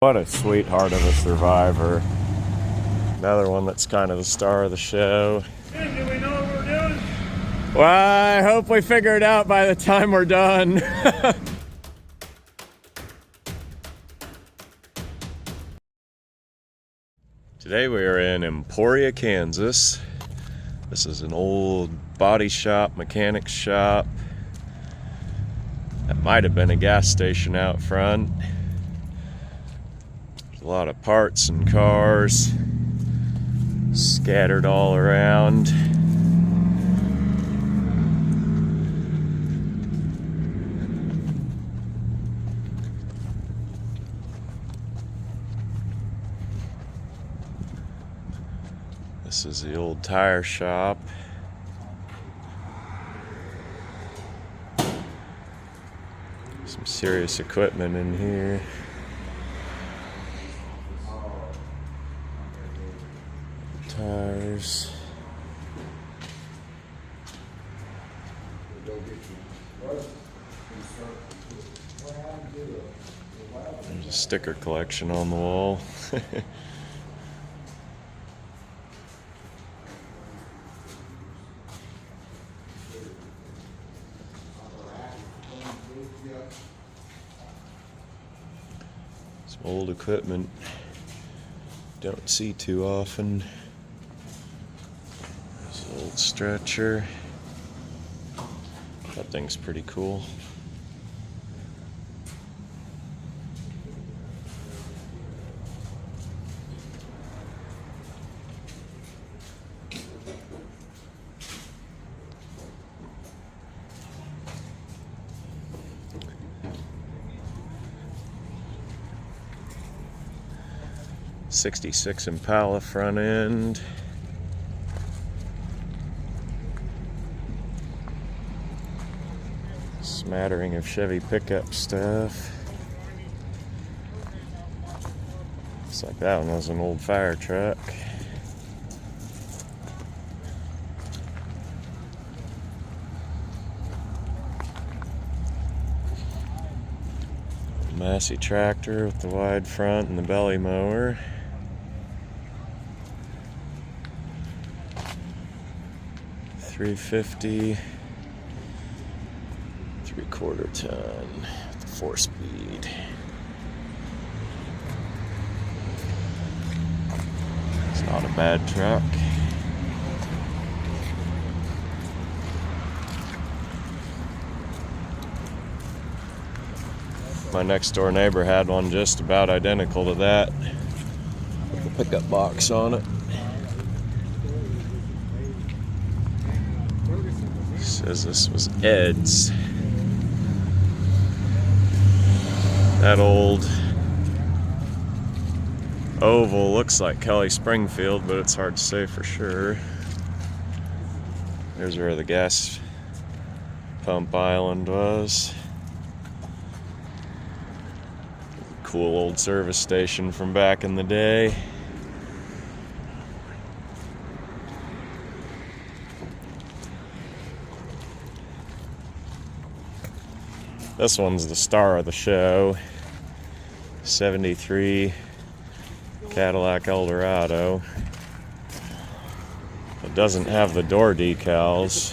What a sweetheart of a survivor. Another one that's kind of the star of the show. Tim, do we know what we're doing? Well, I hope we figure it out by the time we're done. Today we are in Emporia, Kansas. This is an old body shop, mechanic shop. That might have been a gas station out front. There's a lot of parts and cars scattered all around. This is the old tire shop. Some serious equipment in here. Tires. There's a sticker collection on the wall. Some old equipment don't see too often. There's an old stretcher. That thing's pretty cool. '66 Impala front end. Smattering of Chevy pickup stuff. Looks like that one was an old fire truck. Massey tractor with the wide front and the belly mower. .350 3/4 ton with the 4-speed. It's not a bad truck. My next door neighbor had one just about identical to that with a pickup box on it. Says this was Ed's. That old oval looks like Kelly Springfield, but it's hard to say for sure. There's where the gas pump island was. Cool old service station from back in the day. This one's the star of the show. '73 Cadillac Eldorado. It doesn't have the door decals,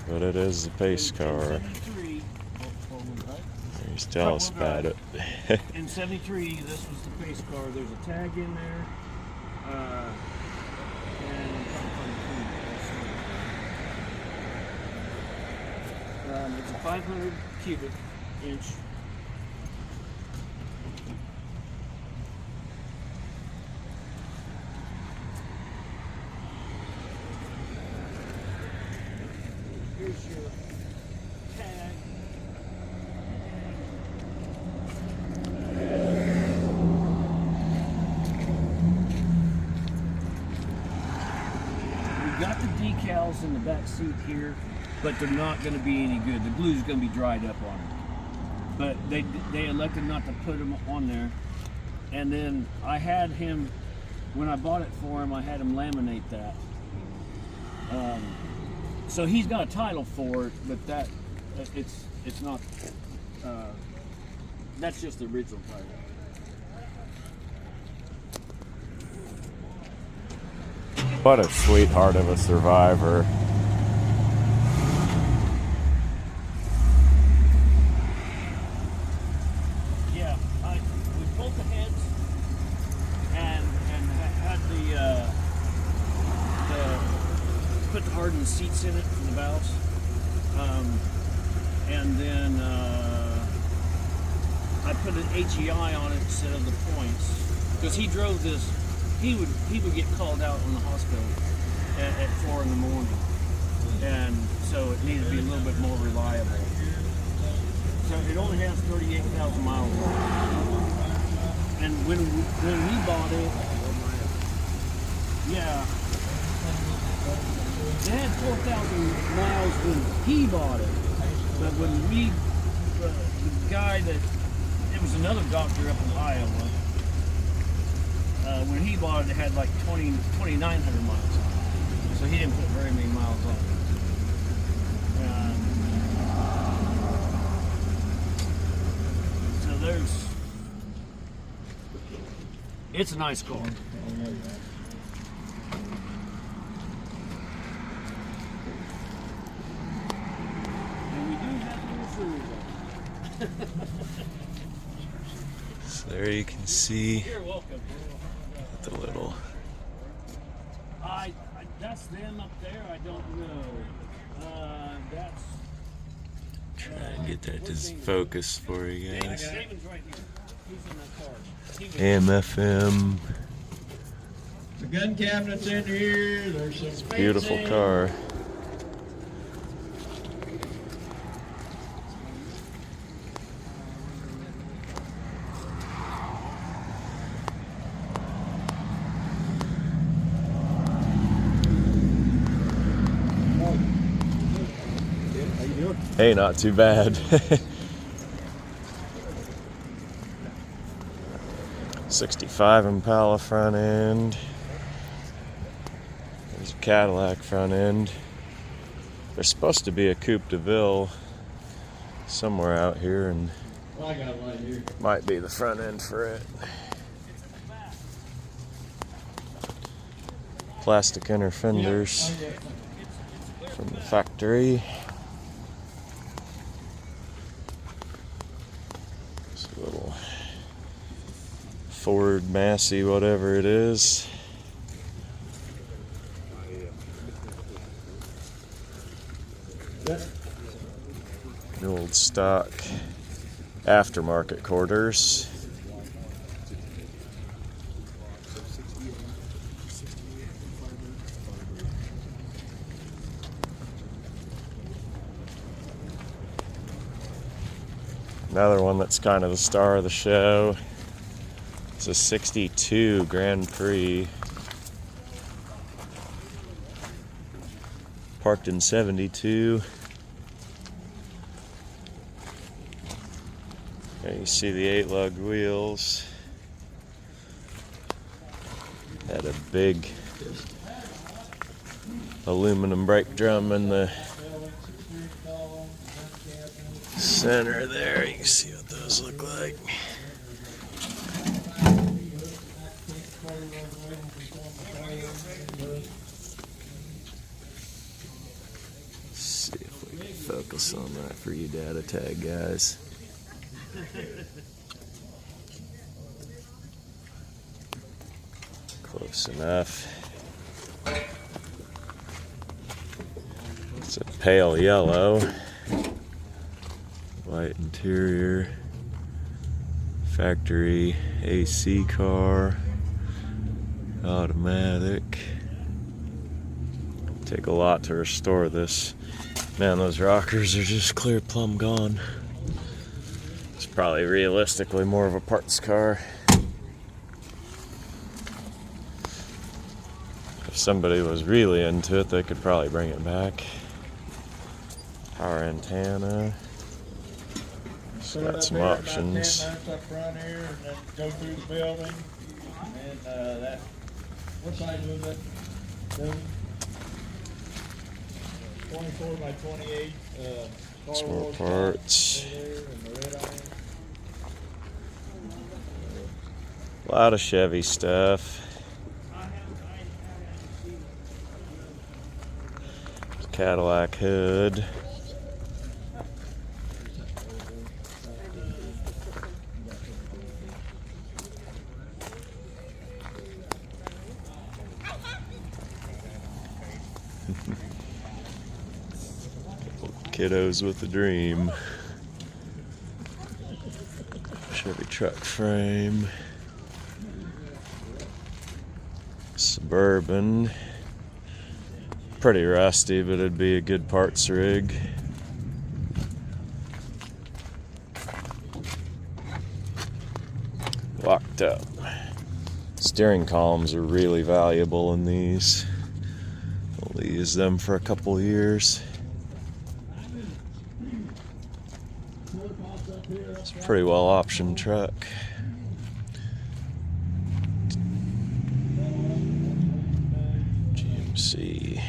but it is the pace car. He's tell us about it. In '73, this was the pace car. There's a tag in there. It's a 500 cubic inch. Here's your tag. We got the decals in the back seat here, but they're not going to be any good. The glue's going to be dried up on it. But they elected not to put them on there. And then I had him, when I bought it for him, I had him laminate that. So he's got a title for it, but it's not. That's just the original title. What a sweetheart of a survivor. Yeah, we pulled the heads and had put the hardened seats in it for the valves, and then I put an HEI on it instead of the points, because he drove this. He would get called out on the hospital at 4 in the morning, and so it needed to be a little bit more reliable. So it only has 38,000 miles on it. And when we bought it, yeah, it had 4,000 miles when he bought it, but when the guy that, it was another doctor up in Iowa. When he bought it, it had like 2,900 miles on it. So he didn't put very many miles on it. So it's a nice car. And we do have to So there you can see. You're welcome. The little. That's them up there. I don't know. That's. Try and get that to focus for you guys. Damon's right here. He's in that car. AM/FM. The gun cabinets in here. There's some It's a beautiful car. Hey, not too bad. 65 Impala front end. There's a Cadillac front end. There's supposed to be a Coupe de Ville somewhere out here, and I got it right here. might be the front end for it. Plastic inner fenders from the factory. It's a little Ford Massey, whatever it is. The old stock aftermarket quarters. Another one that's kind of the star of the show. It's a 62 Grand Prix. Parked in 72. And you see the 8-lug wheels. Had a big aluminum brake drum in the center there. You can see what those look like. Let's see if we can focus on that for you data tag guys. Close enough. It's a pale yellow. White interior. Factory AC car. Automatic. Take a lot to restore this. Man, those rockers are just clear plumb gone. It's probably realistically more of a parts car. If somebody was really into it, they could probably bring it back. Power antenna. It's got some options. Up front here, and then go through the building. And that, what size was that building? 24 by 28. Some more parts. A lot of Chevy stuff. Cadillac hood. Kiddos with a dream. Chevy truck frame. Suburban. Pretty rusty, but it'd be a good parts rig. Locked up. Steering columns are really valuable in these. We'll use them for a couple years. It's a pretty well optioned truck. GMC.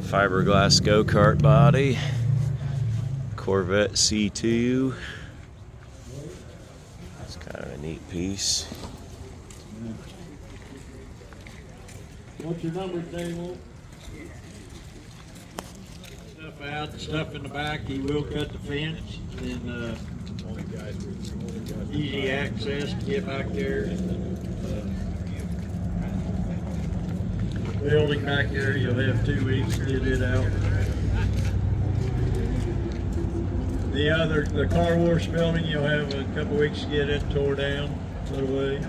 Fiberglass go-kart body, Corvette C2. It's kind of a neat piece. What's your number, Dave? Stuff out, stuff in the back. He will cut the fence, and easy access to get back there. Building back there, you'll have 2 weeks to get it out. The car wash building, you'll have a couple weeks to get it tore down, put away.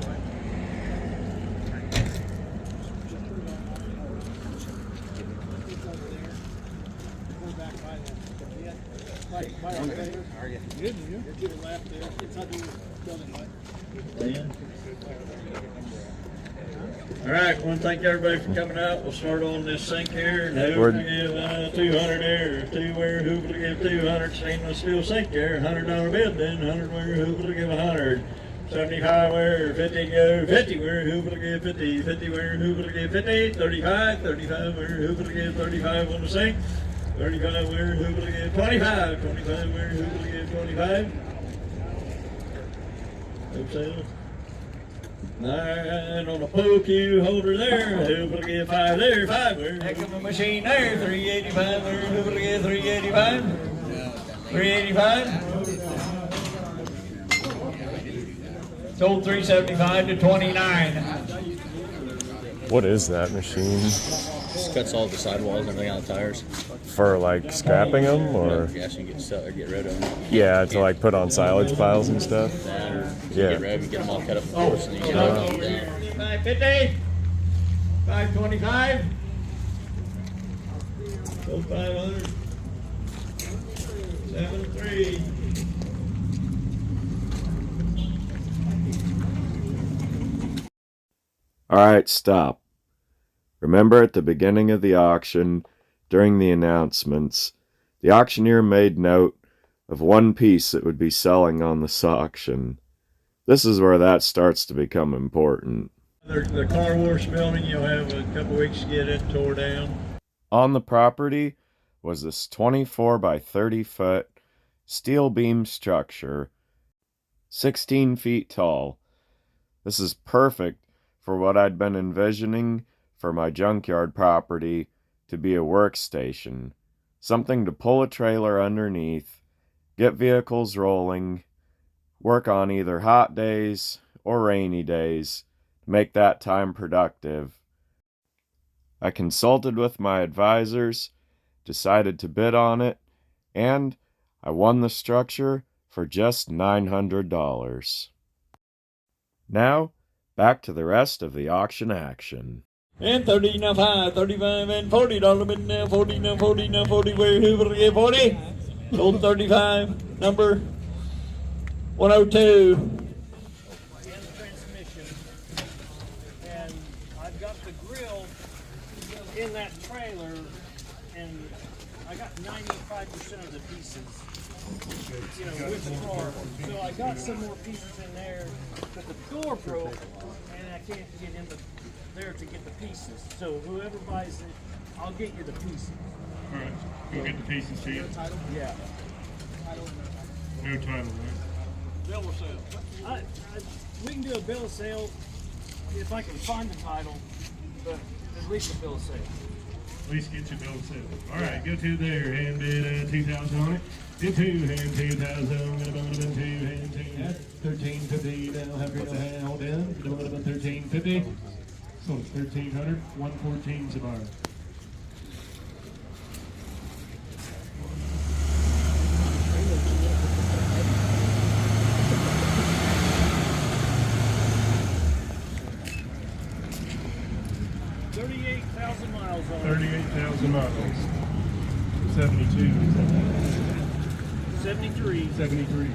All right, I want to thank everybody for coming out. We'll start on this sink here, and who will give 200 there, 2 where, who will give 200 stainless steel sink there, $100 bid then, 100 where, who will give 100, 75 where, 50 go, 50 where, who will give 50, 50 where, who will give 50, 35, 35 where, who will give 35 on the sink, 35 where, who will give 25, 25 where, who will give 25. Hope so. And on the pole cue holder there, who will get 5 there, 5 where? Heck of a machine there, 385 where, who will get 385? 385? Sold 375 to 29. What is that machine? Just cuts all the sidewalls and everything out of the tires. For like scrapping them, or? Yeah, so you can get rid of them. Yeah, to like put on silage piles and stuff. That, or Yeah. get rid of them, get them all cut up in course, and then you get rid of them. 550, 525, sold 500, 73. Alright, stop. Remember at the beginning of the auction, during the announcements, the auctioneer made note of one piece that would be selling on this auction. This is where that starts to become important. The car wash building, you'll have a couple weeks to get it tore down. On the property was this 24 by 30 foot steel beam structure, 16 feet tall. This is perfect for what I'd been envisioning for my junkyard property to be a workstation, something to pull a trailer underneath, get vehicles rolling, work on either hot days or rainy days, to make that time productive. I consulted with my advisors, decided to bid on it, and I won the structure for just $900. Now, back to the rest of the auction action. And 30 now 5, 35 and $40 bid now, 40 now 40 now 40, where who will get 40? Sold 35, number 102. Transmission, and I've got the grill in that trailer, and I got 95% of the pieces. you know, with the car. So I got some more pieces in there, but the door broke, and I can't get in there to get the pieces. So whoever buys it, I'll get you the pieces. All right, go get the pieces to you. Yeah. No title, right? Bill of sale. We can do a bill of sale if I can find the title, but at least a bill of sale. At least get your bill of sale. All right, go to there, hand bid 2,000 on it. Bid 2, hand 2,000, gonna bid 2, hand 2. That's 1350 now, have your hand all down. Gonna bid 1350. So it's 1,300, 114 is the bar. Miles on 38,000 miles. 72. 73. 73.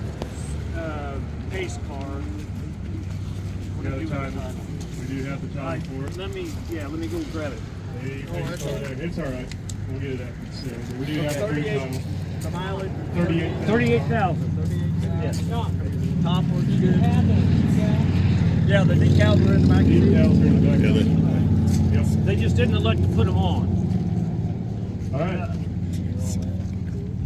Pace car. We got a title. We do have the title for it. Let me go grab it. It's all right. We'll get it after the sale. But we do have the free title. The mileage? 38,000. 38,000. Yes. Top works good. Yeah, the decals are in the back. Decals are in the back. Yep. They just didn't elect to put them on. All right.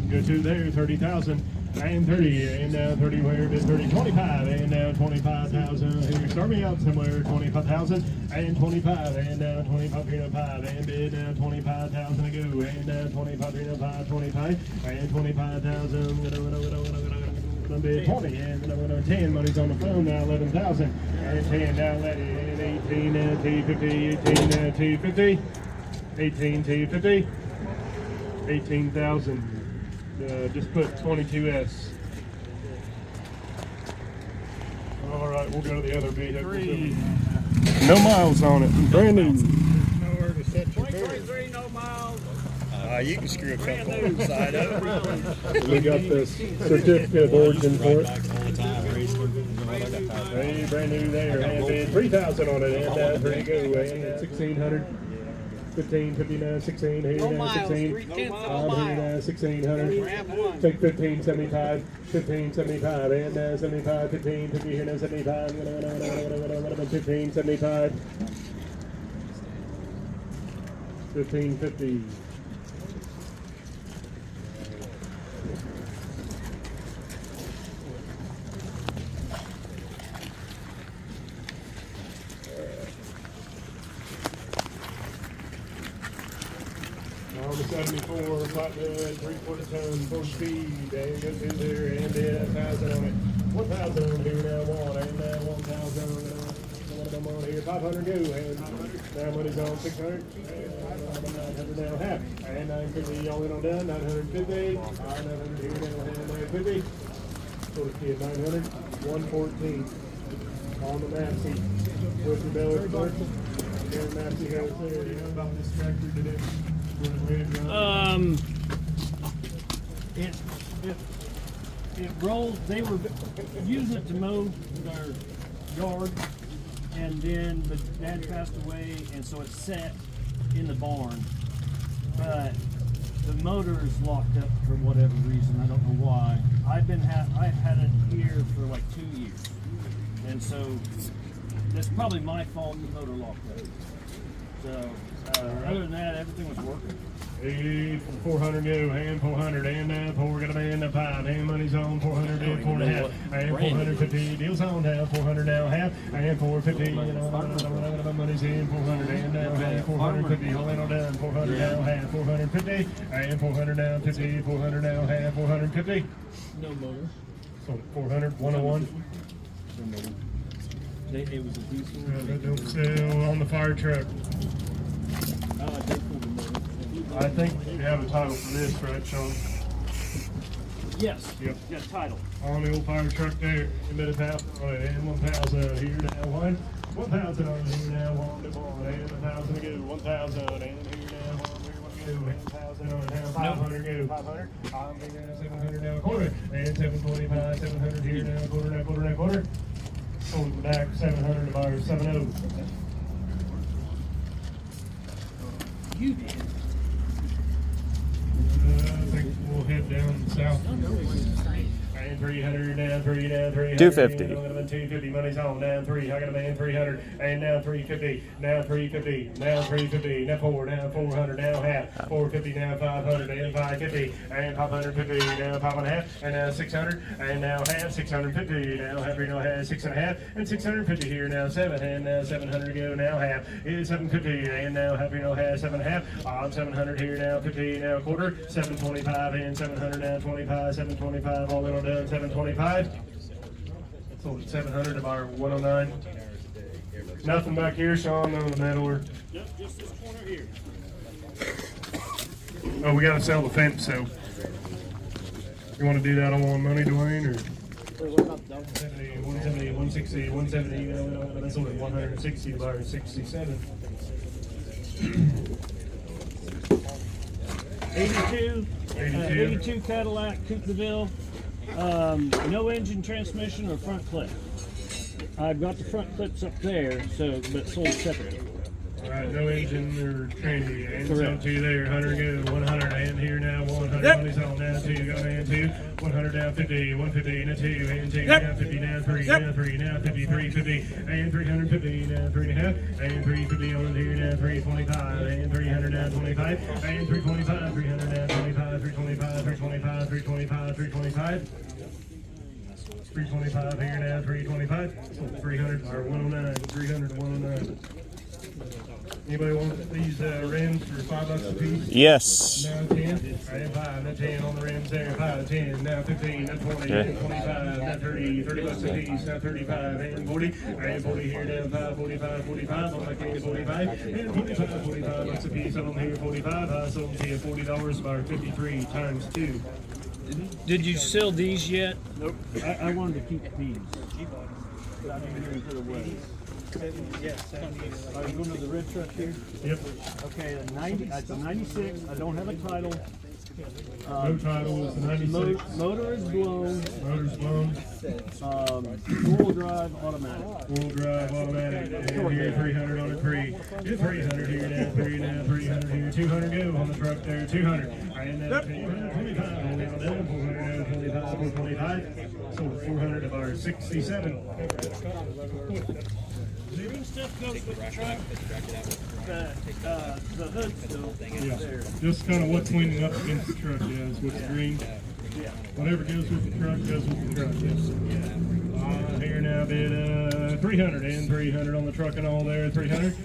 Go to there, 30,000 and 30, and now 30 where bid 30, 25, and now 25,000. Here, start me out somewhere, 25,000 and 25, and now 25,500, and bid now 25,000 to go, and now 25,500, 25, and 25,000. Bid 20, and 10. Money's on the phone now, 11,000, and 10 now, let it, and 18 now, T50, 18 now, T50, 18 T50, 18,000. Just put 22S. All right, we'll go to the other vehicle. No miles on it, brand new. Nowhere to set your 2023, no miles. You can screw a couple on the side of it. We got this certificate of origin for it. Hey, brand new there, and bid 3,000 on it, and there you go, and 1,600. 15, 59, 16, here now, 16. Here now, 1,600. Take 15, 75, 15, 75, and 75, 15, 50, here now, 75, 15, 75, 15, 50. On the 74, flatbed, 3/4 ton, full speed, there you go through there, and then 1,000 on it. 1,000 here now, one, and now 1,000, one of them on here, 500 go, and now money's on 600, and 900 now, half, and 950, all in all done, 950, 900 here now, and 950, sort of kid, 900, 114, on the map seat, with your belly, and map seat goes there, you know about this tractor today. It rolls. They were using it to mow their yard, and then the dad passed away, and so it's set in the barn. But the motor is locked up for whatever reason. I don't know why. I've had it here for like 2 years, and so that's probably my fault. The motor locked up. So. Other than that, everything was working. Hey, 400 go, and 400, and now 4, gonna be in the 5, and money's on 400, and 4.5, and 450, deals on now, 400 now, half, and 450, money's in 400, and now half, 450, all in all done, 400 now, half, 450, and 400 now, 50, 400 now, half, 450. No motor. So 400, 101. No motor. It was a diesel. That don't sell on the fire truck. I think you have a title for this, right, Sean? Yes. Yep. Yeah, title. On the old fire truck there, a bit of half on it, and 1,000 here now, 1,000 on it here now, 1, and 1,000 to go, 1,000, and here now, 1, here we go, and 1,000 on it now, 500 go, 500, 700 now, a quarter, and 725, 700 here now, quarter now, quarter now, quarter. Sold it back, 700 to buyer, 7-0. You did. I think we'll head down south. And 300 down, 3 down, 300. 250. 250, money's on, down 3. I got a man 300, and now 350, now 350, now 350, now 4, now 400, now half, 450, now 500, and 550, and 550, now 5.5, and now 600, and now half, 650, now half, now half, 6.5, and 650 here, now 7, and now 700 go, now half, is 750, and now half, now half, 7.5, on 700 here, now 50, now quarter, 725, and 700, now 25, 725, all in on done, 725. Sold at 700 of our 109. Nothing back here, Sean, none of the metal or. Yep, just this corner here. Oh, we gotta sell the fence, so. You wanna do that on one money, Dwayne, or? 170, 170, 160, 170, that's only 160 by 67. 82. 82. 82 Cadillac Coupe de Ville. No engine, transmission, or front clip. I've got the front clips up there, so but sold separate. Alright, no engine or tranny. And Correct. so 2 there, 100 go, 100 and here now, 100. Yep. Money's on now 2, go down 2, 100 down 50, 150 and 2, and 2 Yep. now 50, now 3, Yep. now 3, now 50, 350, and 350, now 3.5, and 350 on here now 325, and 300 now 25, and 325, 300 now 25, 325, 325, 325, 325. 325 here now, 325, 300 or 109, 300 to 109. Anybody want these rims for $5 a piece? Yes. Now 10, and 5, now 10 on the rims there, 5, 10, now 15, now 20, Yeah. 25, now 30, $30 a piece, now 35, and 40 here now, 5, 45, 45, on my can 45, and 45, 45 bucks a piece on here, 45, I sold them to you $40, about 53 times 2. Did you sell these yet? Nope. I wanted to keep these. Are you going to the red truck here? Yep. Okay, the 90. That's a 96. I don't have a title. No title is the 96. Motor is blown. Motor's blown. Four-wheel drive automatic. Full drive automatic. And here 300 on it, 3. 300 here now, 3 now, 300 here, 200 go on the truck there, 200. And then 25 on down, 400 25, 425. Sold 400 of our 67. Green stuff goes with the truck. The hood still Yeah. there. Just kind of what's leaning up against the truck, yeah, is what's green. Whatever goes with the truck goes with the truck, yes. Here now bid 300 and 300 on the truck and all there, 300.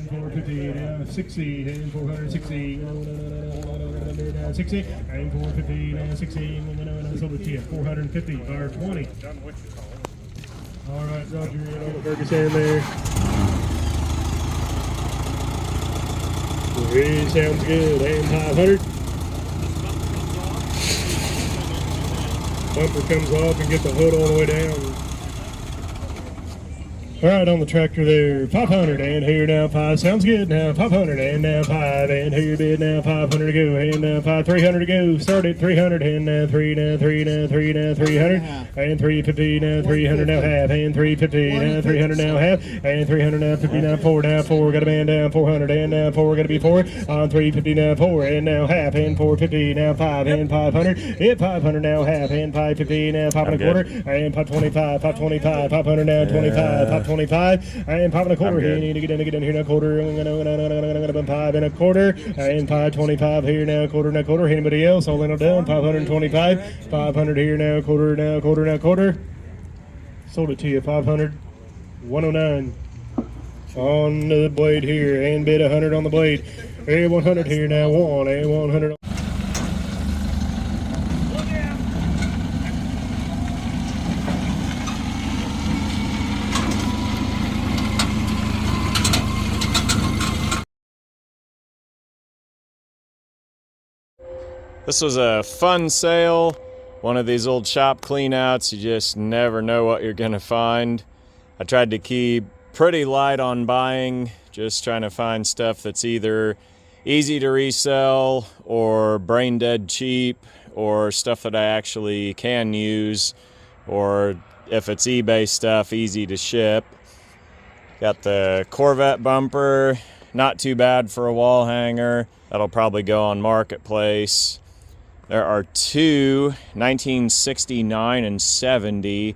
450 now, 60 and 460. 60 and 450 now, 60. Sold it to you, 450 or 20. All right, Roger, you're on the burger stand there. It sounds good. And 500. Bumper comes off and get the hood all the way down. All right, on the tractor there, 500 and here now 5. Sounds good now. 500 and now 5 and here bid now 500 to go and now 5 300 to go. Start at 300 and now 3 now 3 now 3 now 300 and 350 now 300 now half and 350 now 300 now half and 300 now 50 now 4 now 4 got a man down 400 and now 4 got to be 4 on 350 now 4 and now half and 450 now 5 and 500 and 500 now half and 550 now 5 and a quarter and 525 525 500 now 25 525 and 5 and a quarter here. You need to get in here now quarter. I'm gonna 5 and a quarter and 525 here now quarter now quarter. Anybody else? All in or down 525 500 here now quarter now quarter now quarter. Sold it to you 500 109 on the blade here and bid 100 on the blade. Hey, 100 here now 1 and 100. This was a fun sale. One of these old shop cleanouts. You just never know what you're gonna find. I tried to keep pretty light on buying, just trying to find stuff that's either easy to resell or brain dead cheap or stuff that I actually can use, or if it's eBay stuff, easy to ship. Got the Corvette bumper, not too bad for a wall hanger. That'll probably go on Marketplace. There are two 1969 and 70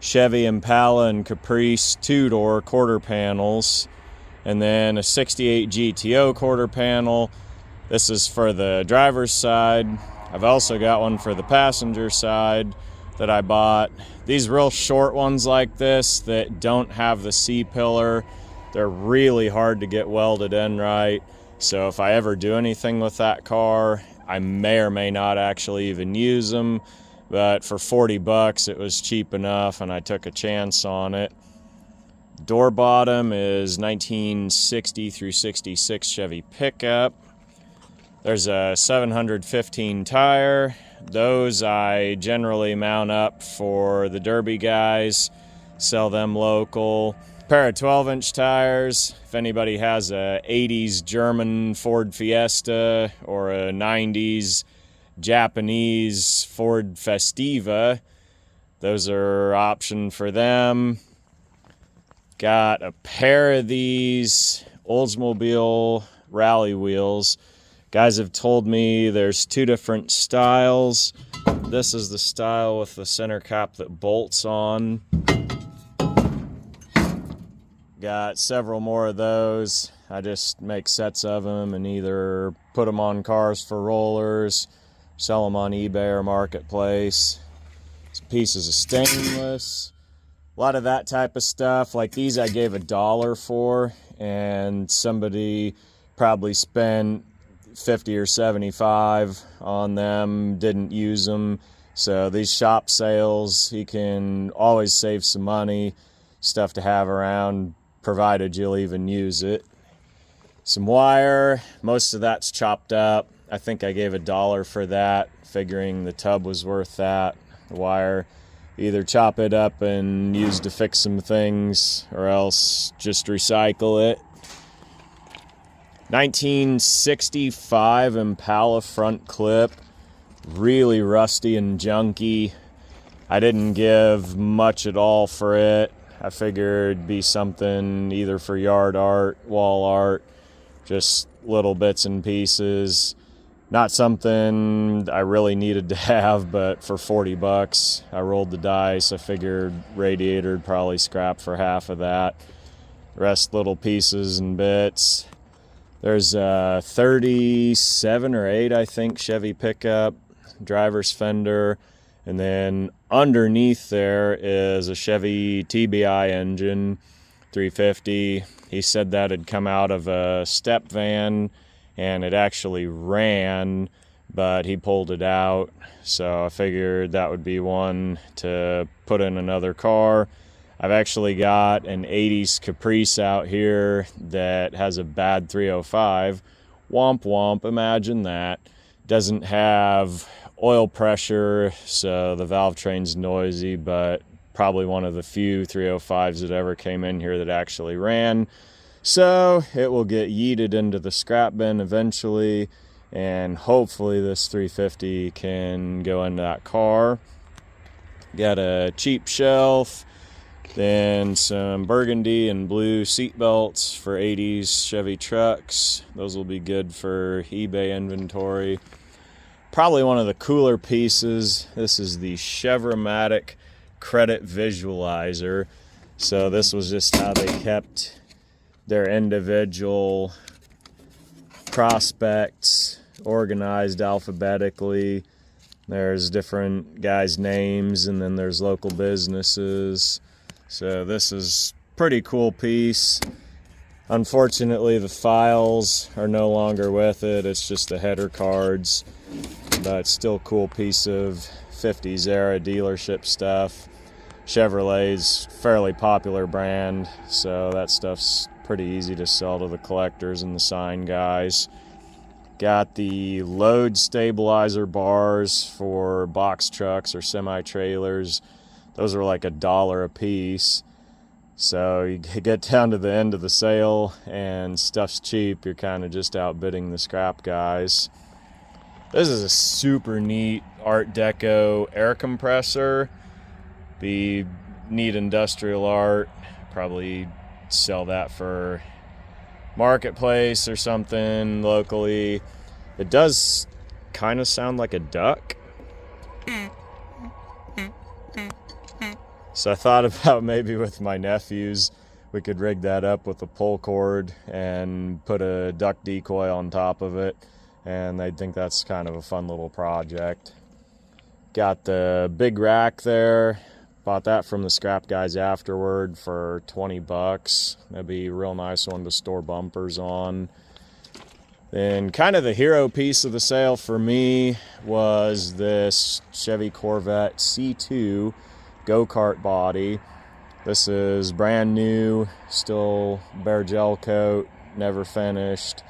Chevy Impala and Caprice two-door quarter panels, and then a 68 GTO quarter panel. This is for the driver's side. I've also got one for the passenger side that I bought. These real short ones like this that don't have the C-pillar, they're really hard to get welded in right. So if I ever do anything with that car, I may or may not actually even use them. But for 40 bucks, it was cheap enough and I took a chance on it. Door bottom is 1960 through 66 Chevy pickup. There's a 715 tire. Those I generally mount up for the Derby guys, sell them local. Pair of 12-inch tires. If anybody has a 80s German Ford Fiesta or a 90s Japanese Ford Festiva, those are option for them. Got a pair of these Oldsmobile rally wheels. Guys have told me there's two different styles. This is the style with the center cap that bolts on. Got several more of those. I just make sets of them and either put them on cars for rollers, sell them on eBay or Marketplace. Some pieces of stainless. A lot of that type of stuff. Like these I gave $1 for, and somebody probably spent 50 or 75 on them, didn't use them. So these shop sales, you can always save some money, stuff to have around, provided you'll even use it. Some wire, most of that's chopped up. I think I gave $1 for that, figuring the tub was worth that. The wire, either chop it up and use to fix some things, or else just recycle it. 1965 Impala front clip, really rusty and junky. I didn't give much at all for it. I figured it'd be something either for yard art, wall art, just little bits and pieces. Not something I really needed to have, but for 40 bucks, I rolled the dice. I figured radiator'd probably scrap for half of that. The rest little pieces and bits. There's a 37 or 8, I think, Chevy pickup, driver's fender, and then underneath there is a Chevy TBI engine, 350. He said that had come out of a step van, and it actually ran, but he pulled it out. So I figured that would be one to put in another car. I've actually got an 80s Caprice out here that has a bad 305. Womp womp, imagine that. Doesn't have oil pressure, so the valve train's noisy, but probably one of the few 305s that ever came in here that actually ran. So it will get yeeted into the scrap bin eventually, and hopefully this 350 can go into that car. Got a cheap shelf, then some burgundy and blue seat belts for 80s Chevy trucks. Those will be good for eBay inventory. Probably one of the cooler pieces, this is the Chevromatic Credit Visualizer. So this was just how they kept their individual prospects organized alphabetically. There's different guys' names, and then there's local businesses. So this is a pretty cool piece. Unfortunately, the files are no longer with it. It's just the header cards, but still a cool piece of 50s era dealership stuff. Chevrolet's fairly popular brand, so that stuff's pretty easy to sell to the collectors and the sign guys. Got the load stabilizer bars for box trucks or semi-trailers. Those are like $1 a piece. So you get down to the end of the sale and stuff's cheap. You're kind of just outbidding the scrap guys. This is a super neat Art Deco air compressor. Be neat industrial art. Probably sell that for Marketplace or something locally. It does kind of sound like a duck. So I thought about maybe with my nephews, we could rig that up with a pull cord and put a duck decoy on top of it, and they'd think that's kind of a fun little project. Got the big rack there. Bought that from the scrap guys afterward for 20 bucks. That'd be a real nice one to store bumpers on. Then kind of the hero piece of the sale for me was this Chevy Corvette C2 go-kart body. This is brand new, still bare gel coat, never finished.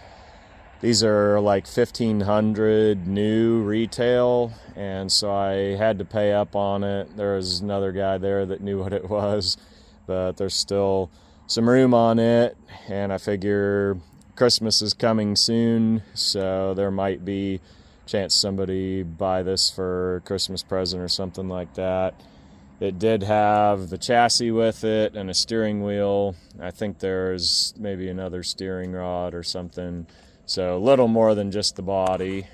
These are like $1,500 new retail, and so I had to pay up on it. There was another guy there that knew what it was, but there's still some room on it, and I figure Christmas is coming soon, so there might be a chance somebody buy this for a Christmas present or something like that. It did have the chassis with it and a steering wheel. I think there's maybe another steering rod or something. So a little more than just the body.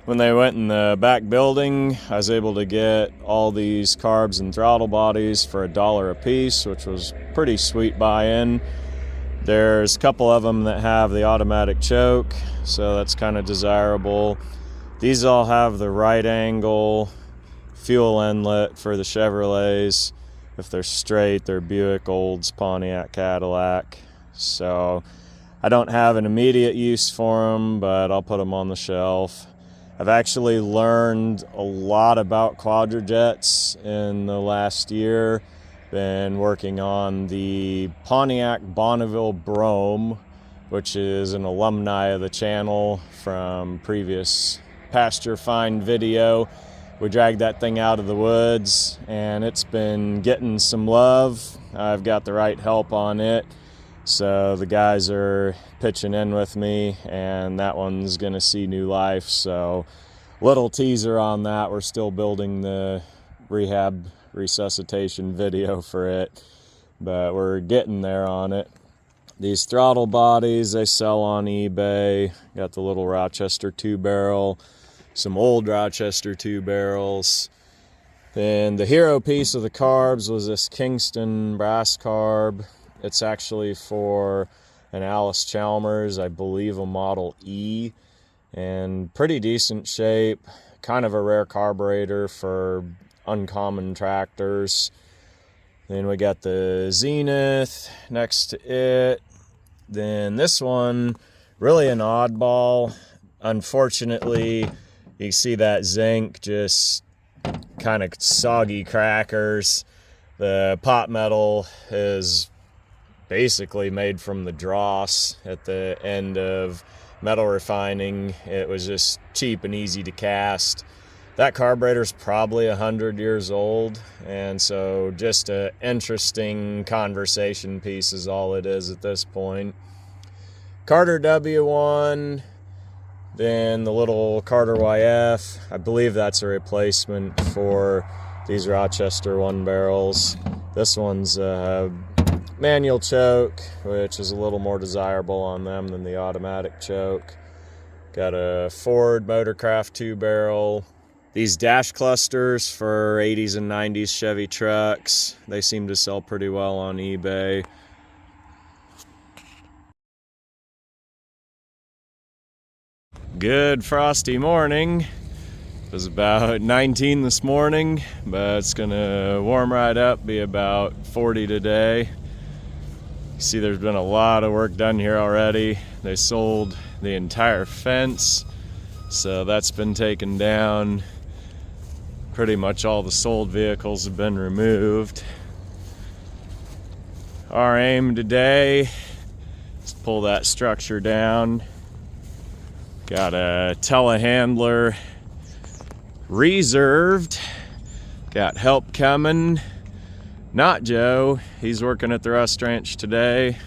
When they went in the back building, I was able to get all these carbs and throttle bodies for $1 a piece, which was pretty sweet buy-in. There's a couple of them that have the automatic choke, so that's kind of desirable. These all have the right angle fuel inlet for the Chevrolets. If they're straight, they're Buick, Olds, Pontiac, Cadillac. So I don't have an immediate use for them, but I'll put them on the shelf. I've actually learned a lot about quadrajets in the last year. Been working on the Pontiac Bonneville Brome, which is an alumni of the channel from previous pasture find video. We dragged that thing out of the woods, and it's been getting some love. I've got the right help on it. So the guys are pitching in with me, and that one's gonna see new life. So little teaser on that. We're still building the rehab resuscitation video for it, but we're getting there on it. These throttle bodies, they sell on eBay. Got the little Rochester 2-barrel, some old Rochester 2-barrels. Then the hero piece of the carbs was this Kingston brass carb. It's actually for an Alice Chalmers, I believe a Model E, and pretty decent shape. Kind of a rare carburetor for uncommon tractors. Then we got the Zenith next to it. Then this one, really an oddball. Unfortunately, you see that zinc, just kind of soggy crackers. The pot metal is basically made from the dross at the end of metal refining. It was just cheap and easy to cast. That carburetor's probably 100 years old, and so just an interesting conversation piece is all it is at this point. Carter W1, then the little Carter YF. I believe that's a replacement for these Rochester 1-barrels. This one's a manual choke, which is a little more desirable on them than the automatic choke. Got a Ford Motorcraft 2-barrel. These dash clusters for 80s and 90s Chevy trucks, they seem to sell pretty well on eBay. Good frosty morning. It was about 19 this morning, but it's gonna warm right up, be about 40 today. You see there's been a lot of work done here already. They sold the entire fence, so that's been taken down. Pretty much all the sold vehicles have been removed. Our aim today is to pull that structure down. Got a telehandler reserved. Got help coming. Not Joe, he's working at the Rust Ranch today.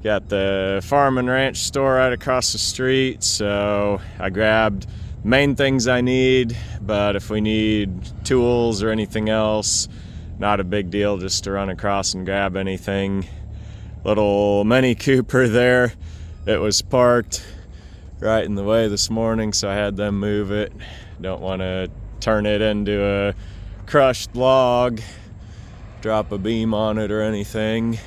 Got the farm and ranch store right across the street, so I grabbed main things I need, but if we need tools or anything else, not a big deal just to run across and grab anything. Little Mini Cooper there, it was parked right in the way this morning, so I had them move it. Don't want to turn it into a crushed log, drop a beam on it or anything.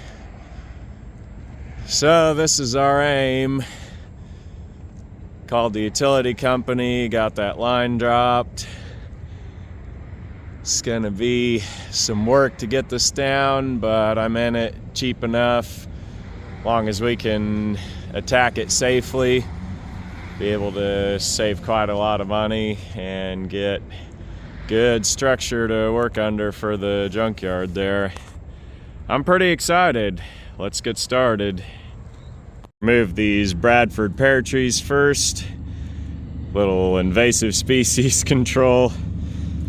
So this is our aim. Called the utility company, got that line dropped. It's gonna be some work to get this down, but I'm in it cheap enough. As long as we can attack it safely, be able to save quite a lot of money and get good structure to work under for the junkyard there. I'm pretty excited. Let's get started. Remove these Bradford pear trees first. Little invasive species control.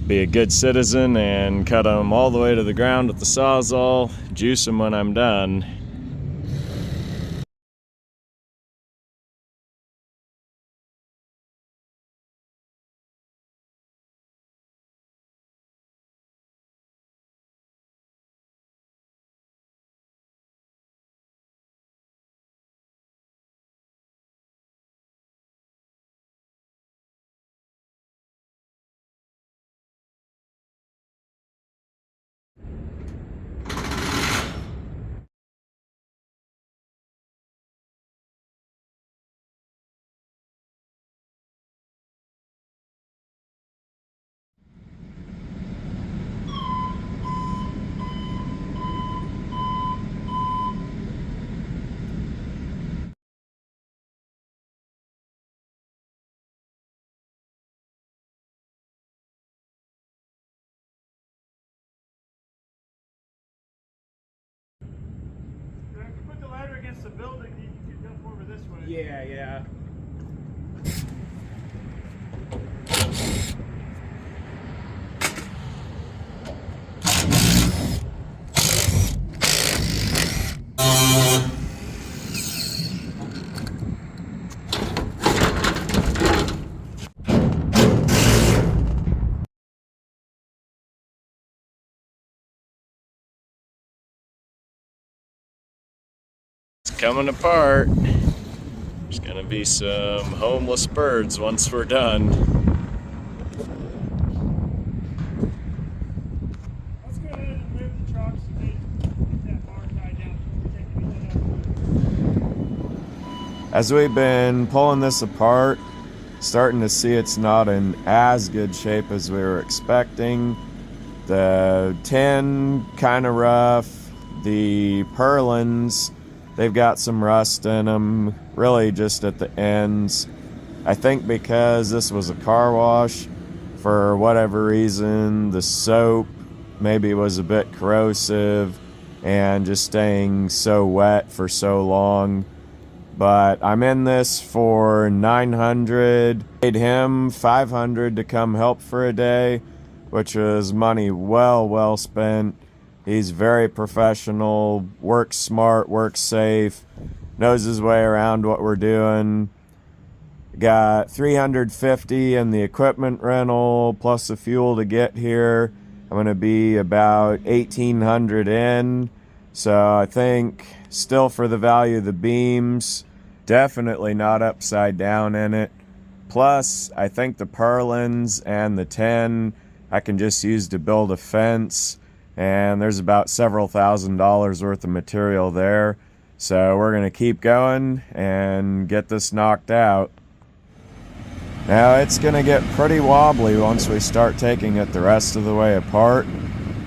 Be a good citizen and cut them all the way to the ground with the Sawzall. Juice them when I'm done. Put the ladder against the building, you can jump over this way. Yeah. It's coming apart. There's gonna be some homeless birds once we're done. Let's go ahead and move the trucks and get that bar tied down before we take anything else. As we've been pulling this apart, starting to see it's not in as good shape as we were expecting. The tin kind of rough. The purlins, they've got some rust in them, really just at the ends. I think because this was a car wash, for whatever reason, the soap maybe was a bit corrosive and just staying so wet for so long. But I'm in this for $900. Paid him $500 to come help for a day, which was money well spent. He's very professional, works smart, works safe, knows his way around what we're doing. Got $350 in the equipment rental plus the fuel to get here. I'm gonna be about $1,800 in. So I think still for the value of the beams, definitely not upside down in it. Plus, I think the purlins and the tin I can just use to build a fence. And there's about several $1,000s worth of material there. So we're going to keep going and get this knocked out. Now it's going to get pretty wobbly once we start taking it the rest of the way apart.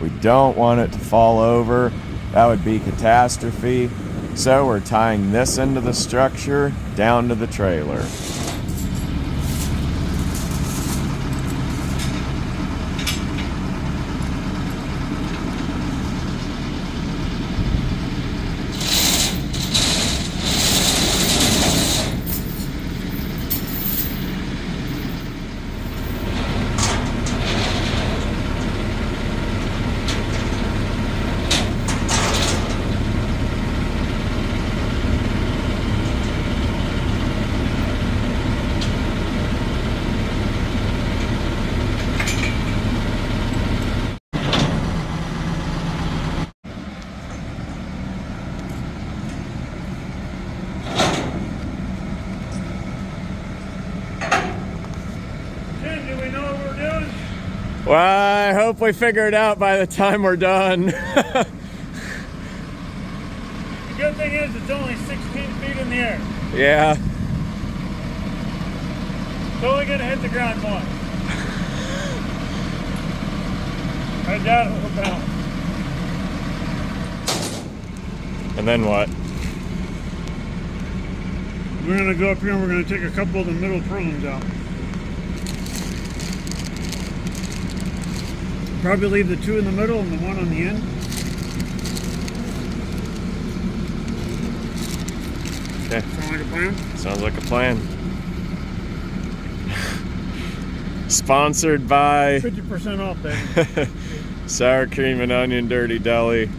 We don't want it to fall over. That would be catastrophe. So we're tying this into the structure down to the trailer. Well, I hope we figure it out by the time we're done. The good thing is it's only 16 feet in the air. Yeah. It's only gonna hit the ground once. I doubt it will bounce. And then what? We're gonna go up here and we're gonna take a couple of the middle purlins out. Probably leave the two in the middle and the one on the end. Okay. Sound like a plan? Sounds like a plan. Sponsored by 50% off, baby. Sour Cream and Onion Dirty Deli.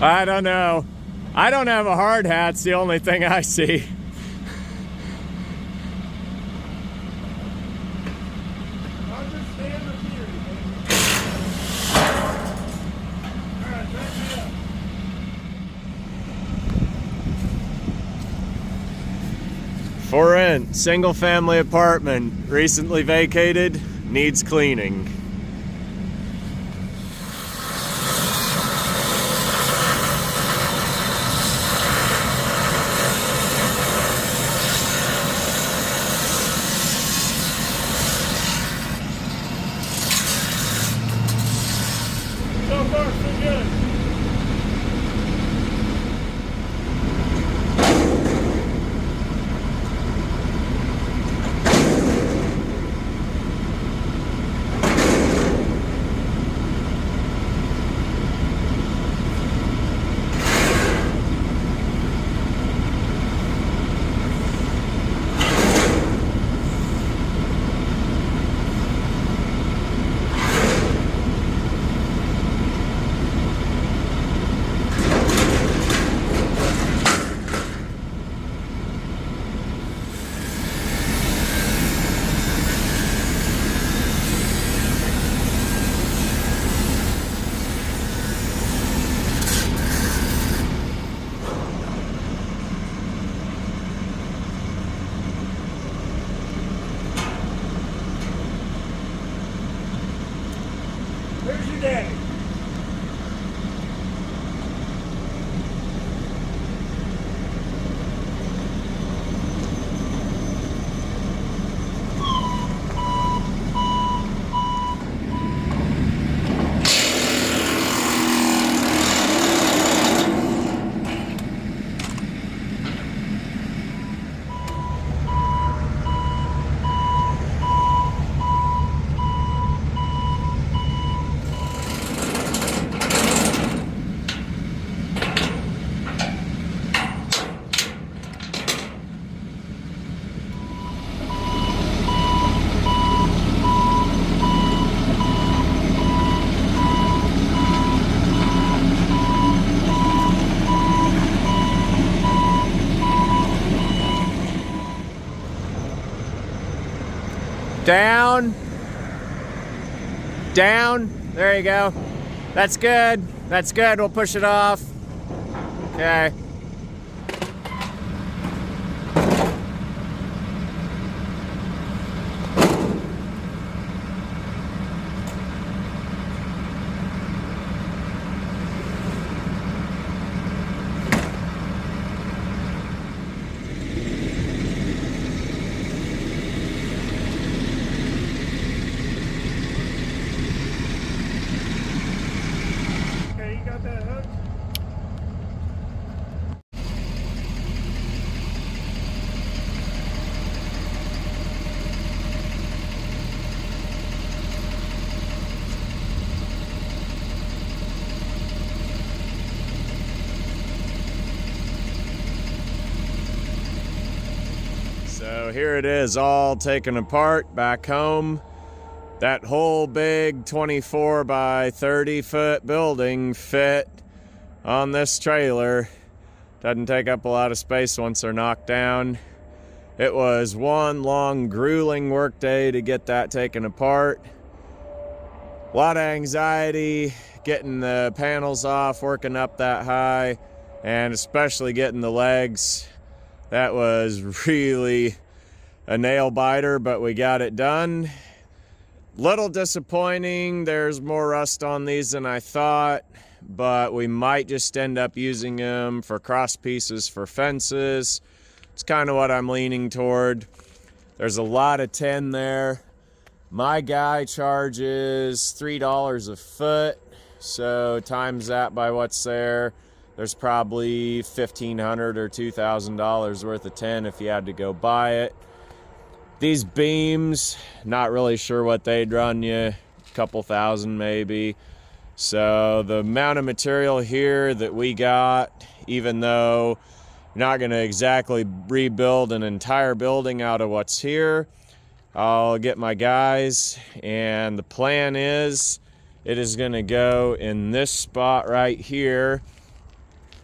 I don't know. I don't have a hard hat. It's the only thing I see. For rent, single family apartment, recently vacated, needs cleaning. So far, so good. Where's your daddy? Down. Down. There you go. That's good. That's good. We'll push it off. Okay. So here it is, all taken apart back home. That whole big 24 by 30 foot building fit on this trailer. Doesn't take up a lot of space once they're knocked down. It was one long grueling work day to get that taken apart. A lot of anxiety getting the panels off, working up that high, and especially getting the legs. That was really a nail biter, but we got it done. Little disappointing, there's more rust on these than I thought, but we might just end up using them for cross pieces for fences. It's kind of what I'm leaning toward. There's a lot of tin there. My guy charges $3 a foot, so times that by what's there. There's probably $1,500 or $2,000 worth of tin if you had to go buy it. These beams, not really sure what they'd run you, a couple thousand maybe. So the amount of material here that we got, even though you're not gonna exactly rebuild an entire building out of what's here, I'll get my guys, and the plan is it is gonna go in this spot right here.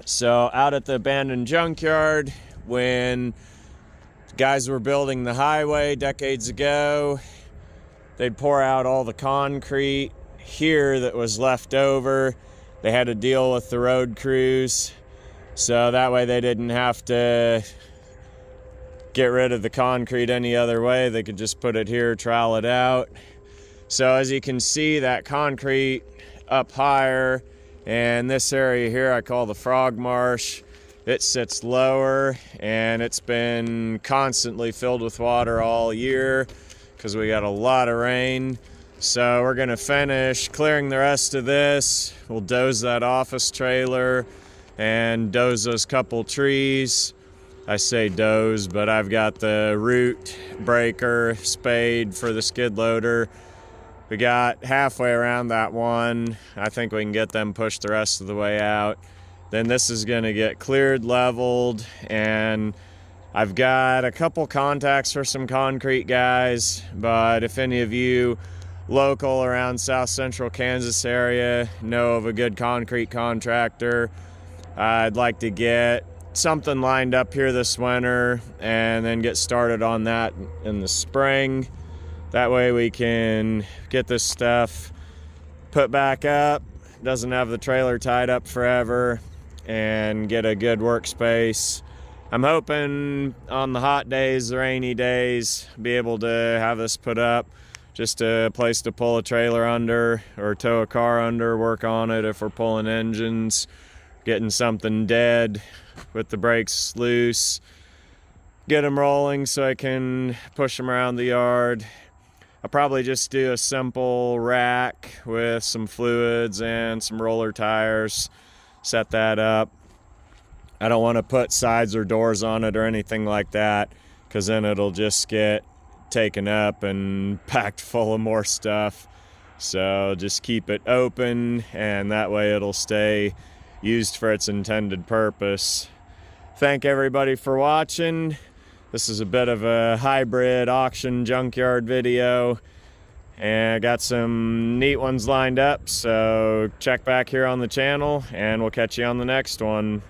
So out at the abandoned junkyard, when guys were building the highway decades ago, they'd pour out all the concrete here that was left over. They had to deal with the road crews, so that way they didn't have to get rid of the concrete any other way. They could just put it here, trowel it out. So as you can see, that concrete up higher, and this area here I call the frog marsh, it sits lower, and it's been constantly filled with water all year because we got a lot of rain. So we're gonna finish clearing the rest of this. We'll doze that office trailer and doze those couple trees. I say doze, but I've got the root breaker spade for the skid loader. We got halfway around that one. I think we can get them pushed the rest of the way out. Then this is gonna get cleared, leveled, and I've got a couple contacts for some concrete guys, but if any of you local around South Central Kansas area know of a good concrete contractor, I'd like to get something lined up here this winter and then get started on that in the spring. That way we can get this stuff put back up, doesn't have the trailer tied up forever, and get a good workspace. I'm hoping on the hot days, the rainy days, be able to have this put up, just a place to pull a trailer under or tow a car under, work on it if we're pulling engines, getting something dead with the brakes loose, get them rolling so I can push them around the yard. I'll probably just do a simple rack with some fluids and some roller tires, set that up. I don't want to put sides or doors on it or anything like that, because then it'll just get taken up and packed full of more stuff. So just keep it open, and that way it'll stay used for its intended purpose. Thank everybody for watching. This is a bit of a hybrid auction junkyard video, and I got some neat ones lined up, so check back here on the channel and we'll catch you on the next one.